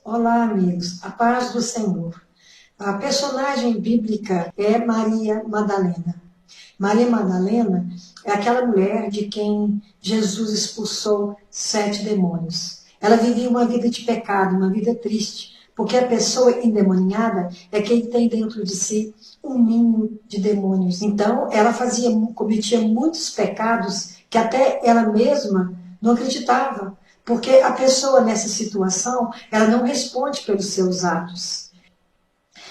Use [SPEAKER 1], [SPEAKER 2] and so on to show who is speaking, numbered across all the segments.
[SPEAKER 1] Olá, amigos. A paz do Senhor. A personagem bíblica é Maria Madalena. Maria Madalena é aquela mulher de quem Jesus expulsou 7 demônios. Ela vivia uma vida de pecado, uma vida triste, porque a pessoa endemoniada é quem tem dentro de si um ninho de demônios. Então, ela cometia muitos pecados que até ela mesma não acreditava. Porque a pessoa nessa situação, ela não responde pelos seus atos.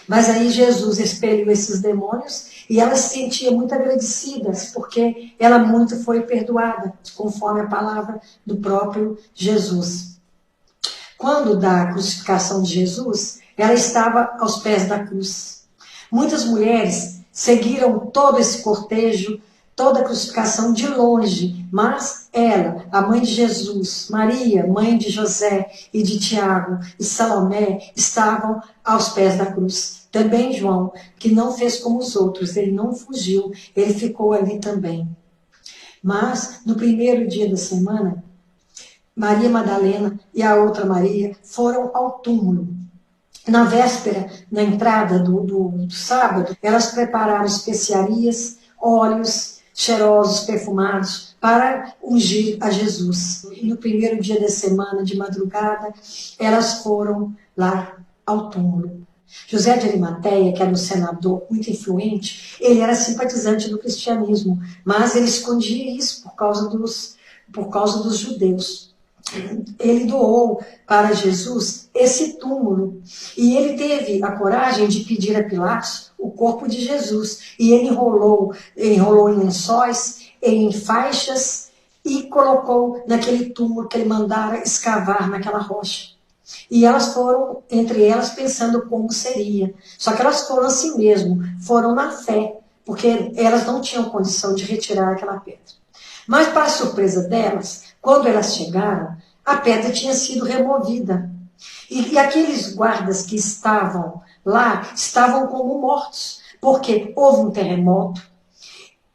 [SPEAKER 1] Mas aí Jesus expeliu esses demônios e ela se sentia muito agradecida, porque ela muito foi perdoada, conforme a palavra do próprio Jesus. Quando da crucificação de Jesus, ela estava aos pés da cruz. Muitas mulheres seguiram todo esse cortejo, toda a crucificação de longe, mas ela, a mãe de Jesus, Maria, mãe de José e de Tiago e Salomé, estavam aos pés da cruz. Também João, que não fez como os outros, ele não fugiu, ele ficou ali também. Mas, no primeiro dia da semana, Maria Madalena e a outra Maria foram ao túmulo. Na véspera, na entrada do sábado, elas prepararam especiarias, óleos cheirosos, perfumados, para ungir a Jesus. E no primeiro dia da semana, de madrugada, elas foram lá ao túmulo. José de Arimateia, que era um senador muito influente, ele era simpatizante do cristianismo, mas ele escondia isso por causa dos judeus. Ele doou para Jesus esse túmulo e ele teve a coragem de pedir a Pilatos o corpo de Jesus e ele enrolou em lençóis, em faixas e colocou naquele túmulo que ele mandara escavar naquela rocha. E elas foram, entre elas, pensando como seria. Só que elas foram assim mesmo, foram na fé, porque elas não tinham condição de retirar aquela pedra. Mas, para a surpresa delas, quando elas chegaram, a pedra tinha sido removida. E aqueles guardas que estavam lá estavam como mortos, porque houve um terremoto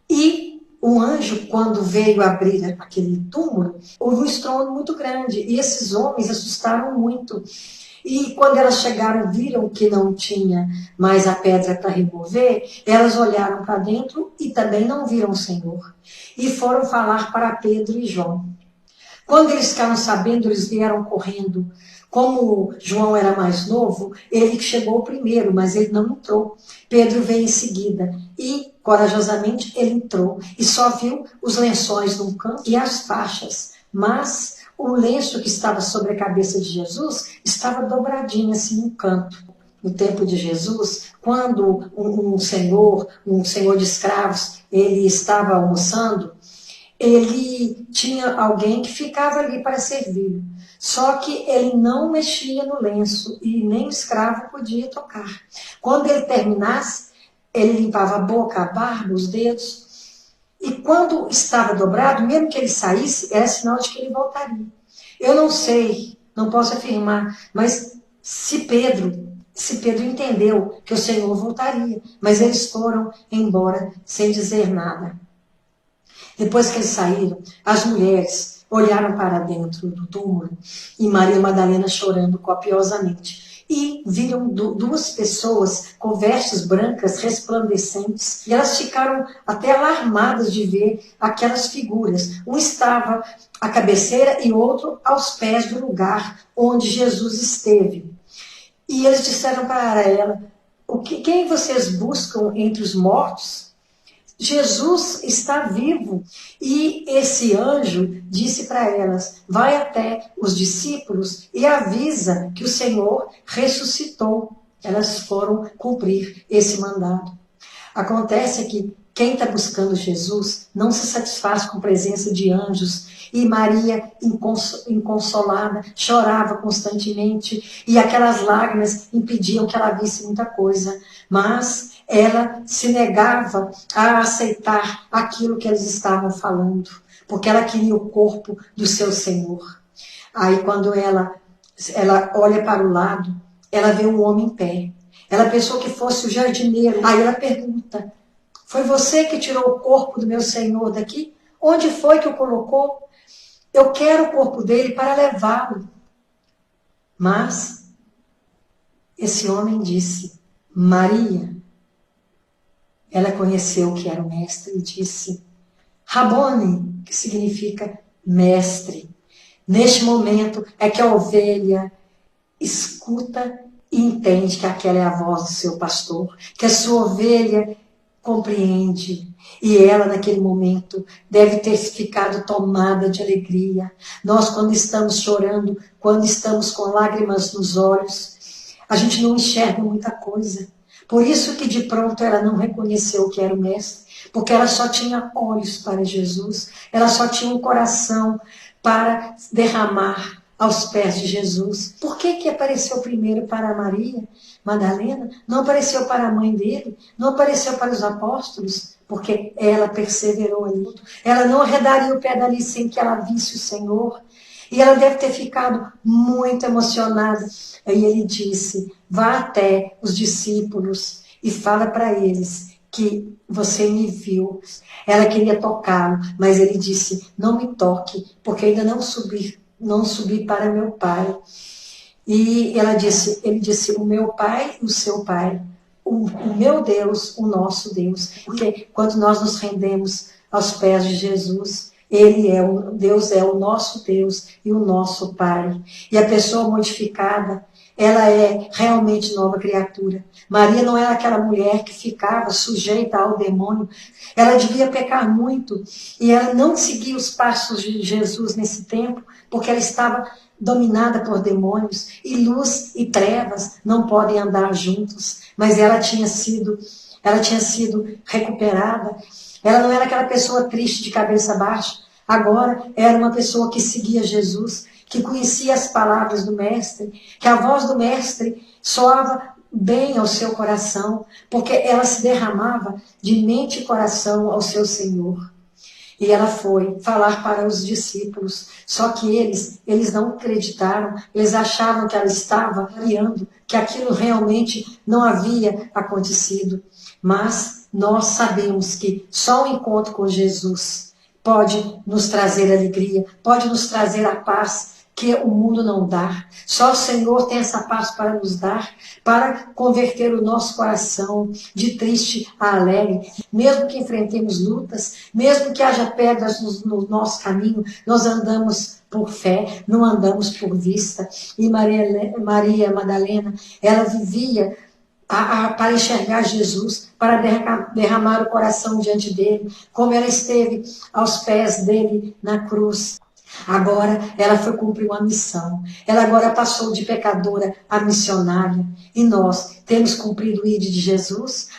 [SPEAKER 1] e o anjo, quando veio abrir aquele túmulo, houve um estrondo muito grande e esses homens assustaram muito. E quando elas chegaram, viram que não tinha mais a pedra para remover, elas olharam para dentro e também não viram o Senhor. E foram falar para Pedro e João. Quando eles ficaram sabendo, eles vieram correndo. Como João era mais novo, ele chegou primeiro, mas ele não entrou. Pedro veio em seguida e, corajosamente, ele entrou e só viu os lençóis num canto e as faixas. Mas o lenço que estava sobre a cabeça de Jesus estava dobradinho assim num canto. No tempo de Jesus, quando um senhor de escravos, ele estava almoçando, ele tinha alguém que ficava ali para servir. Só que ele não mexia no lenço e nem o escravo podia tocar. Quando ele terminasse, ele limpava a boca, a barba, os dedos. E quando estava dobrado, mesmo que ele saísse, era sinal de que ele voltaria. Eu não sei, não posso afirmar, mas se Pedro entendeu que o Senhor voltaria, mas eles foram embora sem dizer nada. Depois que eles saíram, as mulheres olharam para dentro do túmulo e Maria Madalena chorando copiosamente. E viram duas pessoas com vestes brancas resplandecentes. E elas ficaram até alarmadas de ver aquelas figuras. Um estava à cabeceira e outro aos pés do lugar onde Jesus esteve. E eles disseram para ela: quem vocês buscam entre os mortos? Jesus está vivo. E esse anjo disse para elas: vai até os discípulos e avisa que o Senhor ressuscitou. Elas foram cumprir esse mandado. Acontece que quem está buscando Jesus não se satisfaz com a presença de anjos. E Maria, inconsolada, chorava constantemente. E aquelas lágrimas impediam que ela visse muita coisa. Mas ela se negava a aceitar aquilo que eles estavam falando. Porque ela queria o corpo do seu Senhor. Aí quando ela olha para o lado, ela vê um homem em pé. Ela pensou que fosse o jardineiro. Aí ela pergunta: foi você que tirou o corpo do meu Senhor daqui? Onde foi que o colocou? Eu quero o corpo dele para levá-lo. Mas esse homem disse, Maria. Ela conheceu que era o mestre e disse, Rabone, que significa mestre. Neste momento é que a ovelha escuta e entende que aquela é a voz do seu pastor, que a sua ovelha compreende. E ela, naquele momento, deve ter ficado tomada de alegria. Nós, quando estamos chorando, quando estamos com lágrimas nos olhos, a gente não enxerga muita coisa. Por isso que de pronto ela não reconheceu que era o mestre, porque ela só tinha olhos para Jesus, ela só tinha um coração para derramar aos pés de Jesus. Por que que apareceu primeiro para Maria Madalena? Não apareceu para a mãe dele? Não apareceu para os apóstolos? Porque ela perseverou ali. Ela não arredaria o pé dali sem que ela visse o Senhor. E ela deve ter ficado muito emocionada. Aí ele disse, vá até os discípulos e fala para eles que você me viu. Ela queria tocá-lo, mas ele disse, não me toque, porque ainda não subi para meu pai. E ele disse, o meu pai, o seu pai, o meu Deus, o nosso Deus. Porque quando nós nos rendemos aos pés de Jesus, Deus é o nosso Deus e o nosso Pai. E a pessoa modificada, ela é realmente nova criatura. Maria não era aquela mulher que ficava sujeita ao demônio. Ela devia pecar muito. E ela não seguia os passos de Jesus nesse tempo, porque ela estava dominada por demônios. E luz e trevas não podem andar juntos. Mas ela tinha sido recuperada. Ela não era aquela pessoa triste de cabeça baixa. Agora era uma pessoa que seguia Jesus, que conhecia as palavras do Mestre, que a voz do Mestre soava bem ao seu coração, porque ela se derramava de mente e coração ao seu Senhor. E ela foi falar para os discípulos, só que eles não acreditaram, eles achavam que ela estava variando, que aquilo realmente não havia acontecido. Mas nós sabemos que só o encontro com Jesus pode nos trazer alegria, pode nos trazer a paz que o mundo não dá. Só o Senhor tem essa paz para nos dar, para converter o nosso coração de triste a alegre. Mesmo que enfrentemos lutas, mesmo que haja pedras no nosso caminho, nós andamos por fé, não andamos por vista. E Maria Madalena, ela vivia para enxergar Jesus, para derramar o coração diante dele, como ela esteve aos pés dele na cruz. Agora ela foi cumprir uma missão. Ela agora passou de pecadora a missionária. E nós temos cumprido o ID de Jesus.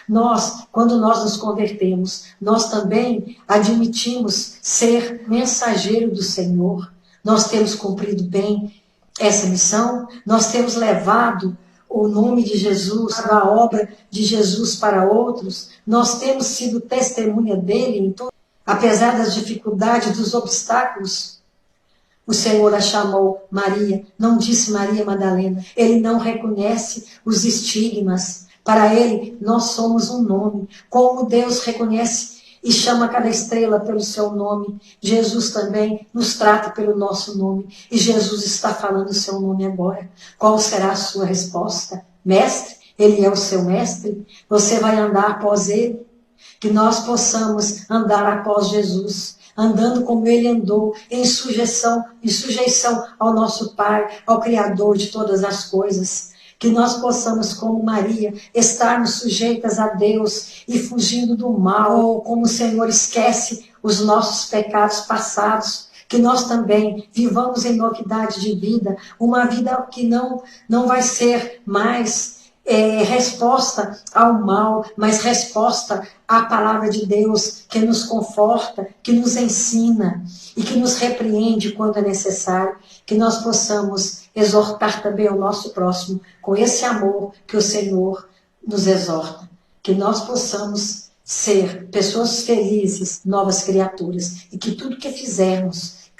[SPEAKER 1] Quando nós nos convertemos, nós também admitimos ser mensageiro do Senhor. Nós temos cumprido bem essa missão. Nós temos levado o nome de Jesus, a obra de Jesus para outros. Nós temos sido testemunha dele em todo, apesar das dificuldades, dos obstáculos. O Senhor a chamou Maria, não disse Maria Madalena. Ele não reconhece os estigmas. Para ele, nós somos um nome. Como Deus reconhece e chama cada estrela pelo seu nome, Jesus também nos trata pelo nosso nome. E Jesus está falando o seu nome agora. Qual será a sua resposta? Mestre? Ele é o seu mestre? Você vai andar após ele? Que nós possamos andar após Jesus, andando como ele andou, em sujeição ao nosso Pai, ao Criador de todas as coisas. Que nós possamos, como Maria, estarmos sujeitas a Deus e fugindo do mal, ou como o Senhor esquece os nossos pecados passados, que nós também vivamos em novidade de vida, uma vida que não vai ser mais resposta ao mal, mas resposta à palavra de Deus, que nos conforta, que nos ensina e que nos repreende quando é necessário, que nós possamos exortar também o nosso próximo com esse amor que o Senhor nos exorta, que nós possamos ser pessoas felizes, novas criaturas, e que tudo que fizermos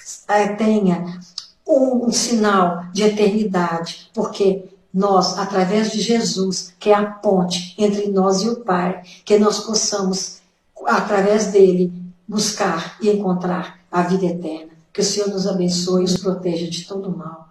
[SPEAKER 1] tenha um sinal de eternidade, porque nós, através de Jesus, que é a ponte entre nós e o Pai, que nós possamos, através dele, buscar e encontrar a vida eterna. Que o Senhor nos abençoe e nos proteja de todo mal.